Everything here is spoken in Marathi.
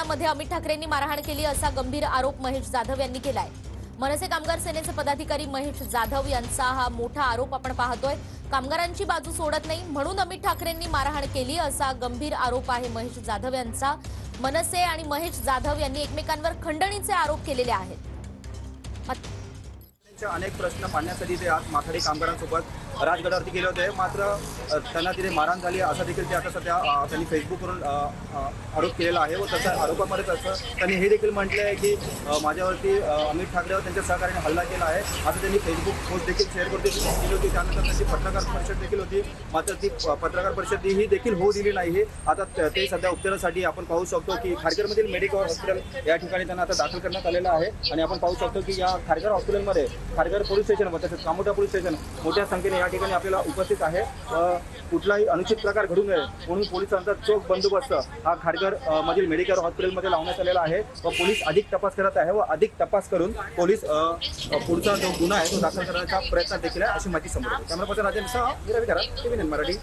कारखान्यामध्ये अमित ठाकरेंनी मारहाण केली असा गंभीर आरोप महेश जाधव यांनी केलाय। मनसे कामगार सेनेचे पदाधिकारी महेश जाधव यांचा हा मोठा आरोप आपण पाहतोय। कामगारांची बाजू सोडत नाही म्हणून अमित ठाकरेंनी मारहाण केली असा गंभीर आरोप आहे महेश जाधव यांचा। मनसे आणि महेश जाधव यांनी एकमेकांवर खंडणीचे आरोप केलेले आहेत। अनेक प्रश्न मांडण्यासाठी ते आज माथाडी कामगारांसोबत राजगडावरती गेले होते, मात्र त्यांना तिथे मारहाण झाली असं देखील ते आता सध्या त्यांनी फेसबुकवरून आरोप केलेला आहे। व तसं आरोपामध्ये त्यांनी हे देखील म्हटले आहे की माझ्यावरती अमित ठाकरेवर त्यांच्या सहकार्याने हल्ला केला आहे असं त्यांनी फेसबुक पोस्ट देखील शेअर करून केली होती। त्यानंतर त्यांची पत्रकार परिषद देखील होती, मात्र ती पत्रकार परिषद ही देखील होऊ दिली नाही। आता ते सध्या उपचारासाठी आपण पाहू शकतो की खारघरमधील मेडिकल हॉस्पिटल या ठिकाणी त्यांना आता दाखल करण्यात आलेलं आहे। आणि आपण पाहू शकतो की या खारघर हॉस्पिटलमध्ये खारघर पोलीस स्टेशन व तसेच कामोठा पोलीस स्टेशन मोठ्या संख्येने या ठिकाणी आपल्याला उपस्थित आहे। कुठलाही अनुचित प्रकार घडू नये म्हणून पोलिसांचा चोख बंदोबस्त हा खारघर मधील मेडिकल हॉस्पिटलमध्ये लावण्यात आलेला आहे व पोलीस अधिक तपास करत आहे व अधिक तपास करून पोलीस पुढचा जो गुन्हा आहे तो दाखल करण्याचा प्रयत्न देखील आहे अशी माहिती समोर येते। कॅमेरा पर्सन राजेंद्र सह मी रवी घरात, टीव्ही 9 मराठी।